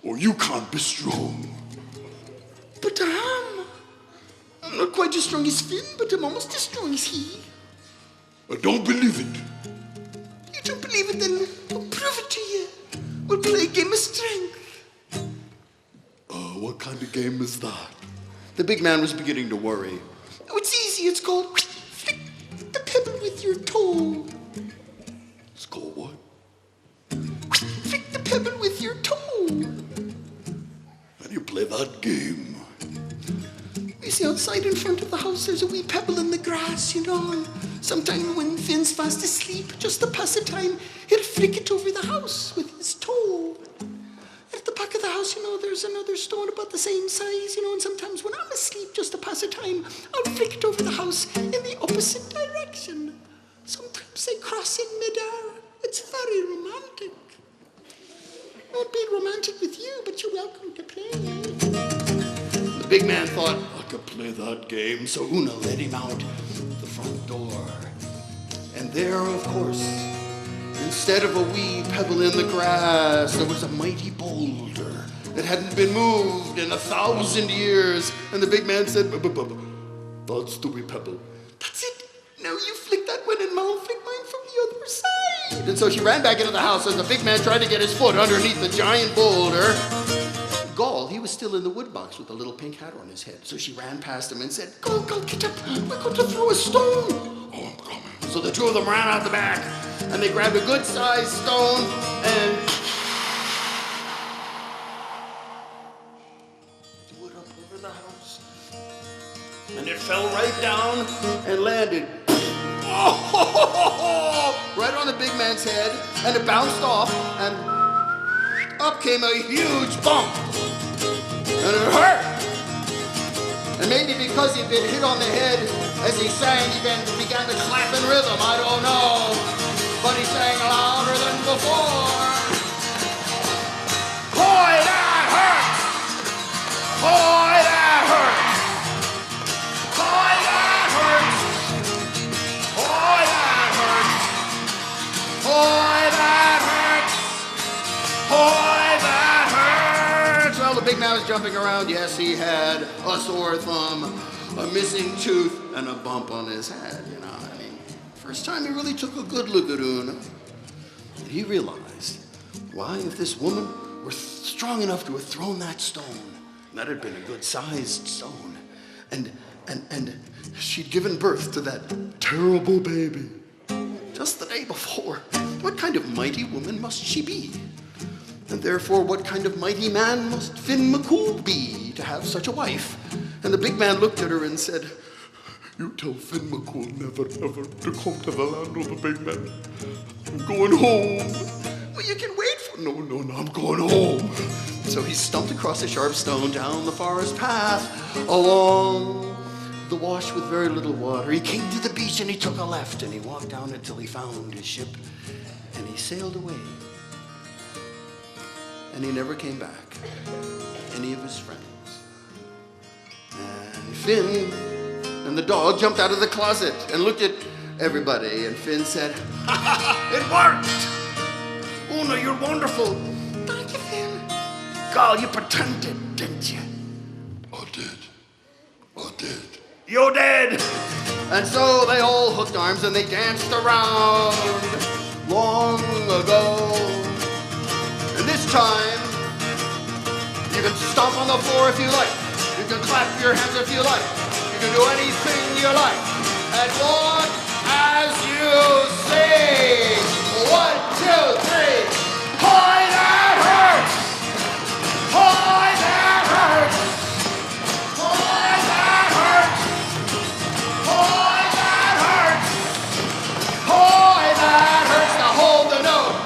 Oh, you can't be strong. But I am. I'm not quite as strong as Finn, but I'm almost as strong as he. I don't believe it. You don't believe it, then I'll prove it to you. We'll play a game of strength. What kind of game is that? The big man was beginning to worry. Oh, it's easy. It's called flick the pebble with your toe. It's called what? Flick the pebble with your toe. How do you play that game? You see, outside in front of the house, there's a wee pebble in the grass, you know. And sometime when Finn's fast asleep, just to pass the time, he'll flick it over the house with his toe. At the back of the house, you know, there's another stone about the same size, you know, and sometimes when I'm asleep, just to pass the time, I'll flick it over the house in the opposite direction. Sometimes they cross in midair. It's very romantic. big man thought, I could play that game, so Una led him out the front door. And there, of course, instead of a wee pebble in the grass, there was a mighty boulder that hadn't been moved in 1,000 years. And the big man said, that's the wee pebble. That's it. Now you flick that one and I'll flick mine from the other side. And so she ran back into the house as the big man tried to get his foot underneath the giant boulder. Gall, he was still in the wood box with a little pink hat on his head. So she ran past him and said, Gall, get up. We're going to throw a stone. Oh, I'm coming. So the two of them ran out the back, and they grabbed a good-sized stone and threw it up over the house. And it fell right down and landed right on the big man's head, and it bounced off, and up came a huge bump. And it hurt. And maybe because he'd been hit on the head as he sang, he began to clap in rhythm. I don't know. But he sang louder than before. Boy, that hurts! Boy, that hurts! Boy, that hurts! Boy, that hurts! Boy, that hurts! Boy, that hurts! Well, the big man was jumping around. Yes, he had a sore thumb, a missing tooth, and a bump on his head, you know. I mean, first time he really took a good look at Una. And he realized, why, if this woman were strong enough to have thrown that stone, that had been a good-sized stone, and she'd given birth to that terrible baby just the day before, what kind of mighty woman must she be? And therefore, what kind of mighty man must Finn McCool be to have such a wife? And the big man looked at her and said, you tell Finn McCool never, ever to come to the land of the big man. I'm going home. Well, you can wait for... No, I'm going home. So he stumped across a sharp stone, down the forest path, along the wash with very little water. He came to the beach and he took a left, and he walked down until he found his ship, and he sailed away. And he never came back, any of his friends. And Finn and the dog jumped out of the closet and looked at everybody, and Finn said, ha ha ha, it worked! Una, you're wonderful. Thank you, Finn. Gall, you pretended, didn't you? I did. You did! And so they all hooked arms and they danced around long ago. And this time, you can stomp on the floor if you like. You can clap your hands if you like. You can do anything you like. And walk as you sing. 1, 2, 3. Boy, that hurts! Boy, that hurts! Boy, that hurts! Boy, that hurts! Boy, that hurts! Now hold the note.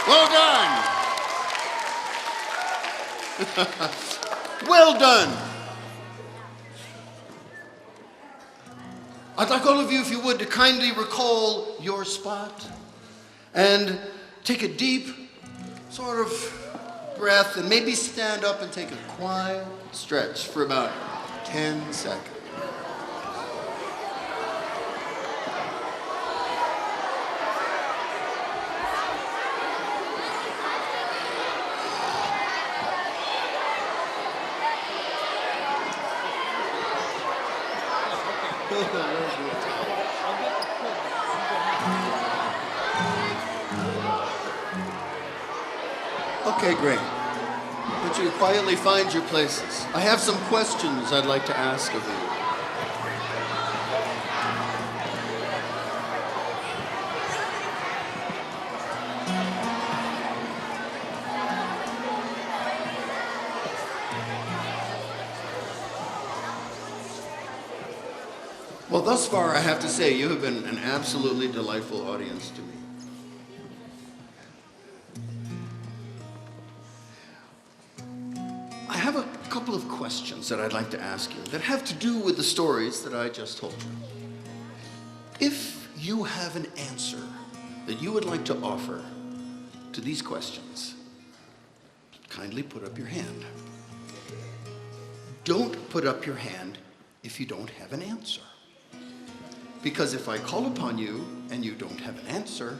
Well done. Well done. I'd like all of you, if you would, to kindly recall your spot and take a deep sort of breath and maybe stand up and take a quiet stretch for about 10 seconds. Okay, great. But you quietly find your places. I have some questions I'd like to ask of you. Well, thus far, I have to say, you have been an absolutely delightful audience to me. I have a couple of questions that I'd like to ask you that have to do with the stories that I just told you. If you have an answer that you would like to offer to these questions, kindly put up your hand. Don't put up your hand if you don't have an answer. Because if I call upon you and you don't have an answer,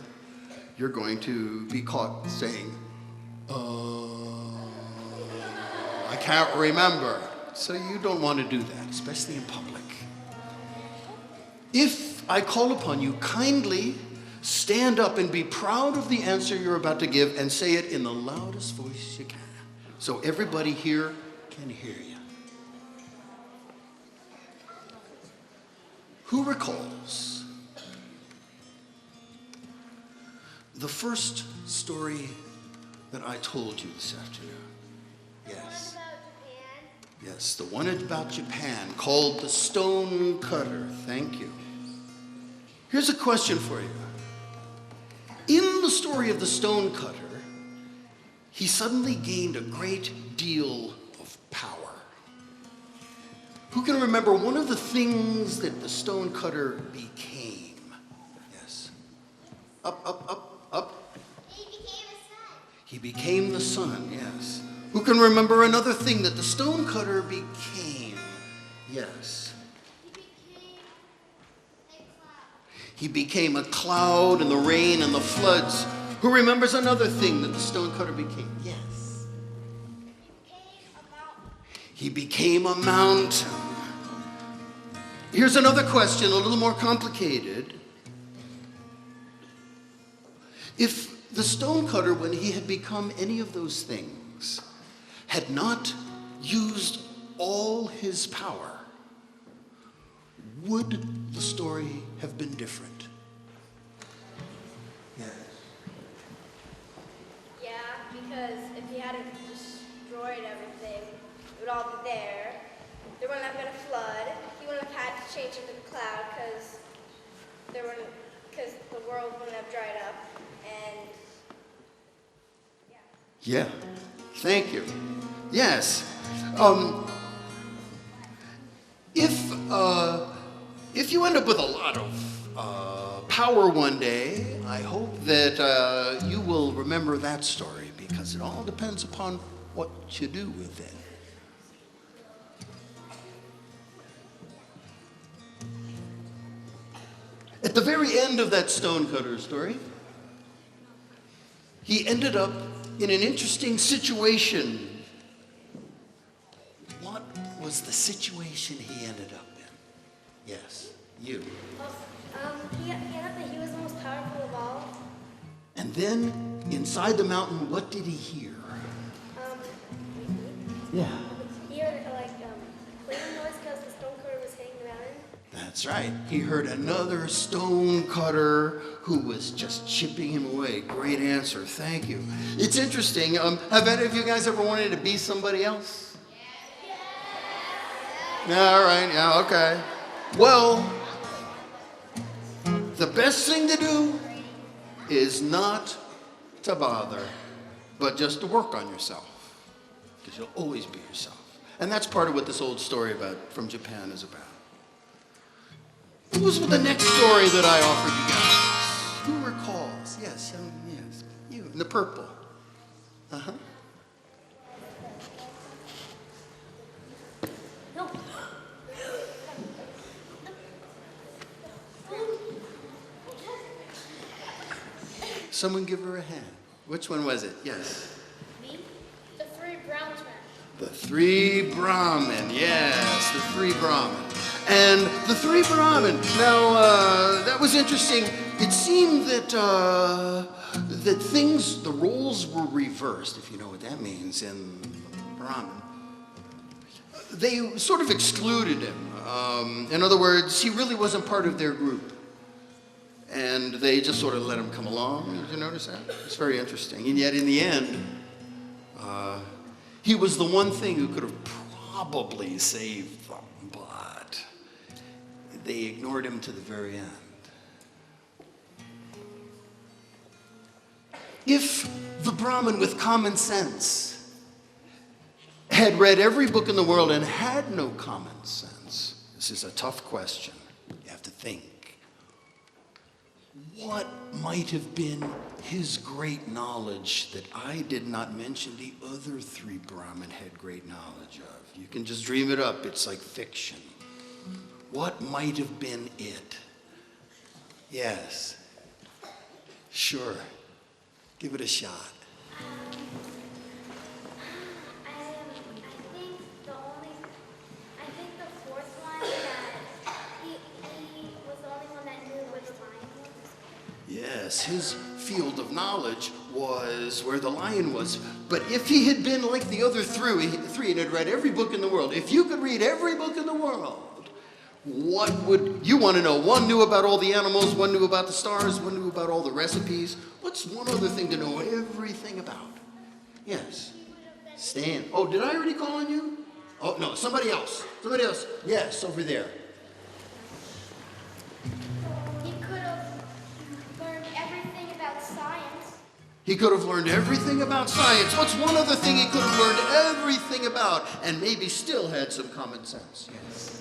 you're going to be caught saying, I can't remember. So you don't want to do that, especially in public. If I call upon you, kindly stand up and be proud of the answer you're about to give and say it in the loudest voice you can, so everybody here can hear you. Who recalls the first story that I told you this afternoon? Yes. Yes, the one about Japan, called the Stone Cutter. Thank you. Here's a question for you. In the story of the Stone Cutter, he suddenly gained a great deal of power. Who can remember one of the things that the Stone Cutter became? Yes. Up, up, up, up. He became a sun. He became the sun, yes. Who can remember another thing that the Stone Cutter became? Yes. He became a cloud. He became a cloud in the rain and the floods. Who remembers another thing that the Stone Cutter became? Yes. He became a mountain. He became a mountain. Here's another question, a little more complicated. If the Stone Cutter, when he had become any of those things, had not used all his power, would the story have been different? Yes. Yeah, because if he hadn't destroyed everything, it would all be there. There wouldn't have been a flood. He wouldn't have had to change into the cloud because the world wouldn't have dried up. And Yeah, thank you. Yes. If you end up with a lot of power one day, I hope that you will remember that story, because it all depends upon what you do with it. At the very end of that stonecutter story, he ended up in an interesting situation. What was the situation he ended up in? Yes, you. he ended up that he was the most powerful of all. And then, inside the mountain, what did he hear? Yeah. He heard clicking noise because the stonecutter was hitting the mountain. That's right. He heard another stonecutter who was just chipping him away. Great answer. Thank you. It's interesting. Have any of you guys ever wanted to be somebody else? Yeah, all right. Yeah, okay. Well, the best thing to do is not to bother, but just to work on yourself, because you'll always be yourself. And that's part of what this old story from Japan is about. Who was with the next story that I offered you guys? Who recalls? Yes, yes, you in the purple. Uh-huh. No. Someone give her a hand. Which one was it? Yes. Me? The three Brahmin. The three Brahmin. Yes, the three Brahmin. And the three Brahmin. Now, that was interesting. It seemed that the roles were reversed, if you know what that means, in Brahmin. They sort of excluded him. In other words, he really wasn't part of their group. And they just sort of let him come along. Did you notice that? It's very interesting. And yet, in the end, he was the one thing who could have probably saved them, but they ignored him to the very end. If the Brahmin with common sense had read every book in the world and had no common sense, this is a tough question. You have to think. What might have been his great knowledge that I did not mention the other three Brahmin had great knowledge of? You can just dream it up. It's like fiction. What might have been it? Yes. Sure. Give it a shot. I think the fourth one that he was the only one that knew where the lion was. Yes, his field of knowledge was where the lion was. But if he had been like the other three and had read every book in the world, if you could read every book in the world, what would you want to know? One knew about all the animals, one knew about the stars, one knew about all the recipes. What's one other thing to know everything about? Yes. Stan. Oh, did I already call on you? Oh, no, somebody else. Somebody else. Yes, over there. He could have learned everything about science. He could have learned everything about science. What's one other thing he could have learned everything about and maybe still had some common sense? Yes.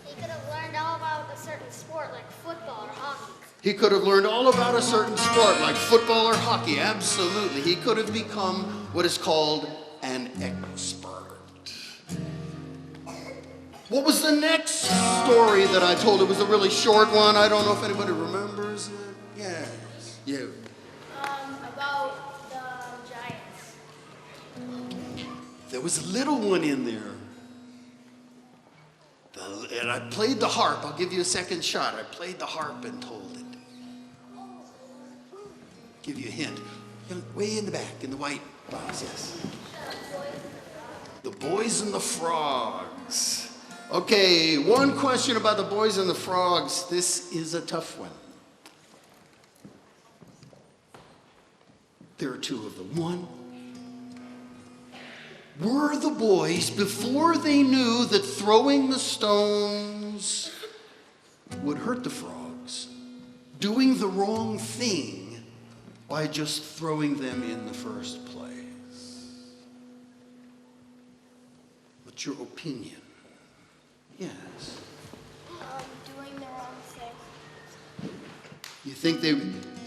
He could have learned all about a certain sport like football or hockey. He could have learned all about a certain sport like football or hockey. Absolutely. He could have become what is called an expert. What was the next story that I told? It was a really short one. I don't know if anybody remembers it. Yes. You. About the giants. There was a little one in there. And I played the harp. I'll give you a second shot. I played the harp and told it. Give you a hint. Way in the back, in the white box, yes. The Boys and the Frogs. Okay, one question about the Boys and the Frogs. This is a tough one. There are two of them. One, were the boys, before they knew that throwing the stones would hurt the frogs, doing the wrong thing by just throwing them in the first place? What's your opinion? Yes. Doing the wrong thing. You think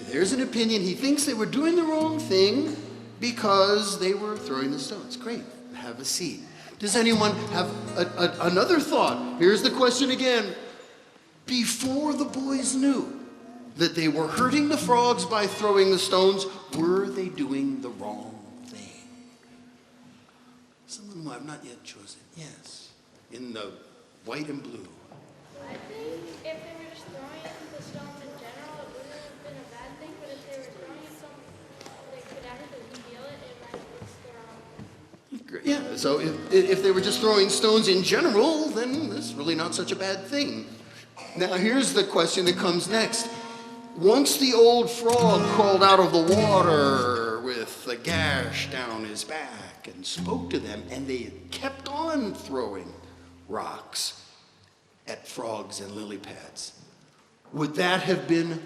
there's an opinion, he thinks they were doing the wrong thing because they were throwing the stones. Great, have a seat. Does anyone have another thought? Here's the question again. Before the boys knew that they were hurting the frogs by throwing the stones, were they doing the wrong thing? Someone who I've not yet chosen. Yes, in the white and blue. I think if they were just throwing the stones in general, it wouldn't have been a bad thing, but if they were throwing something they could actually feel it, it might have been wrong. Yeah, so if they were just throwing stones in general, then that's really not such a bad thing. Now here's the question that comes next. Once the old frog crawled out of the water with a gash down his back and spoke to them, and they kept on throwing rocks at frogs and lily pads, would that have been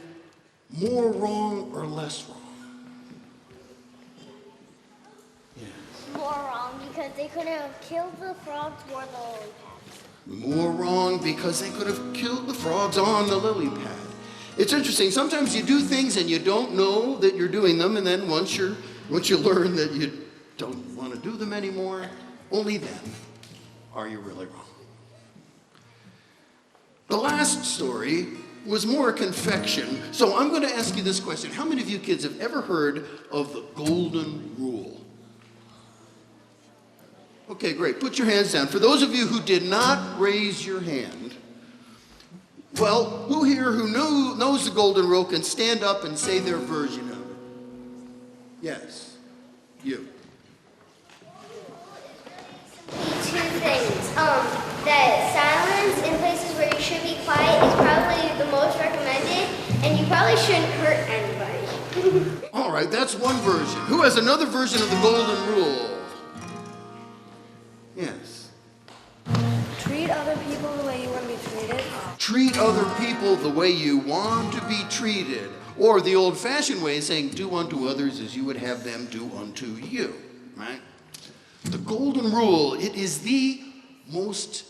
more wrong or less wrong? More wrong because they could have killed the frogs or the lily pads. More wrong because they could have killed the frogs on the lily pad. It's interesting. Sometimes you do things and you don't know that you're doing them, and then once you learn that you don't want to do them anymore, only then are you really wrong. The last story was more a confection, so I'm going to ask you this question. How many of you kids have ever heard of the golden rule? Okay, great. Put your hands down. For those of you who did not raise your hand, well, who here who knows the golden rule can stand up and say their version of it? Yes, you. Two things. That silence in places where you should be quiet is probably the most recommended, and you probably shouldn't hurt anybody. All right, that's one version. Who has another version of the golden rule? Yes. Treat other people the way you want to be treated. Treat other people the way you want to be treated. Or the old-fashioned way is saying, do unto others as you would have them do unto you, right? The golden rule, it is the most,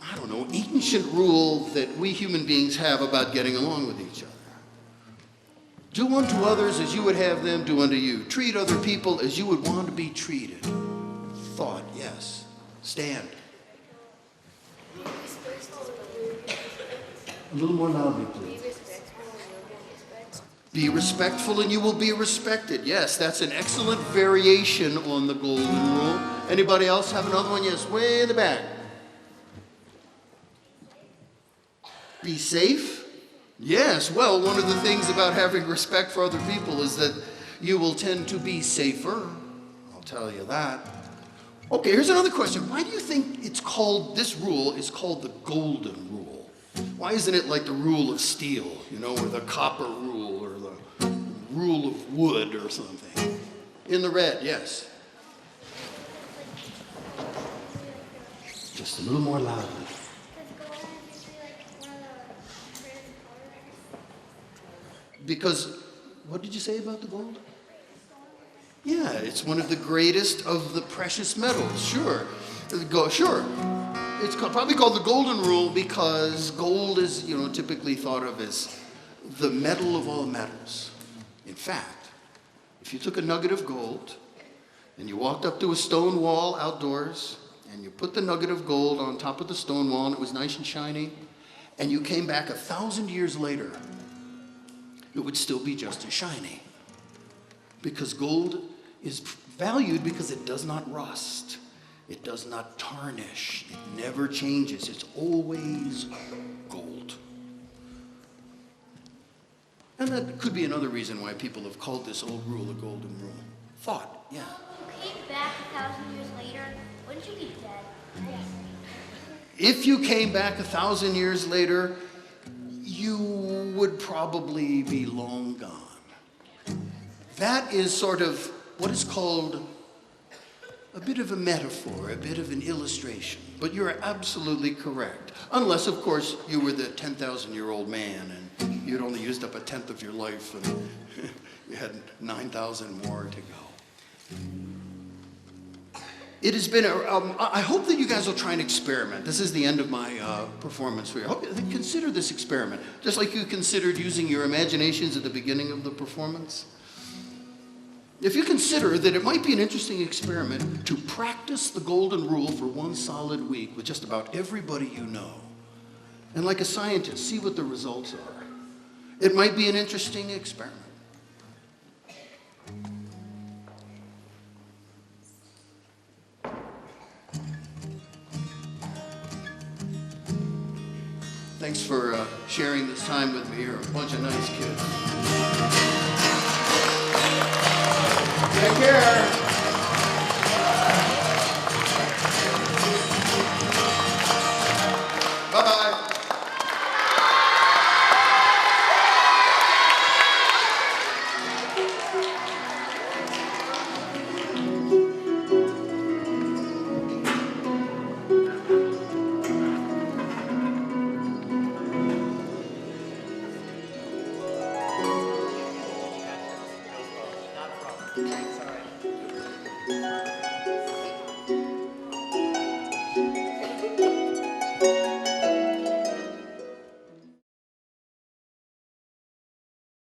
I don't know, ancient rule that we human beings have about getting along with each other. Do unto others as you would have them do unto you. Treat other people as you would want to be treated. Thought, yes. Stand. A little more loudly, please. Be respectful and you will be respected. Yes, that's an excellent variation on the golden rule. Anybody else have another one? Yes, way in the back. Be safe. Yes, well, one of the things about having respect for other people is that you will tend to be safer. I'll tell you that. Okay, here's another question. Why do you think this rule is called the golden rule? Why isn't it like the rule of steel, or the copper rule, or the rule of wood or something? In the red, yes. Just a little more loudly. Because, what did you say about the gold? Yeah, it's one of the greatest of the precious metals, sure. Sure. It's probably called the golden rule because gold is, typically thought of as the metal of all metals. In fact, if you took a nugget of gold and you walked up to a stone wall outdoors and you put the nugget of gold on top of the stone wall and it was nice and shiny, and you came back 1,000 years later, it would still be just as shiny. Because gold is valued because it does not rust. It does not tarnish. It never changes. It's always gold. And that could be another reason why people have called this old rule a golden rule. Thought, yeah. If you came back 1,000 years later, wouldn't you be dead? If you came back 1,000 years later, you would probably be long gone. That is sort of what is called a bit of a metaphor, a bit of an illustration. But you're absolutely correct. Unless, of course, you were the 10,000-year-old man and you'd only used up 1/10 of your life and you had 9,000 more to go. It has been, I hope that you guys will try and experiment. This is the end of my performance for you. I hope you consider this experiment, just like you considered using your imaginations at the beginning of the performance. If you consider that it might be an interesting experiment to practice the golden rule for one solid week with just about everybody you know, and like a scientist, see what the results are. It might be an interesting experiment. Thanks for sharing this time with me. You're a bunch of nice kids. Take care. Bye-bye. Thanks.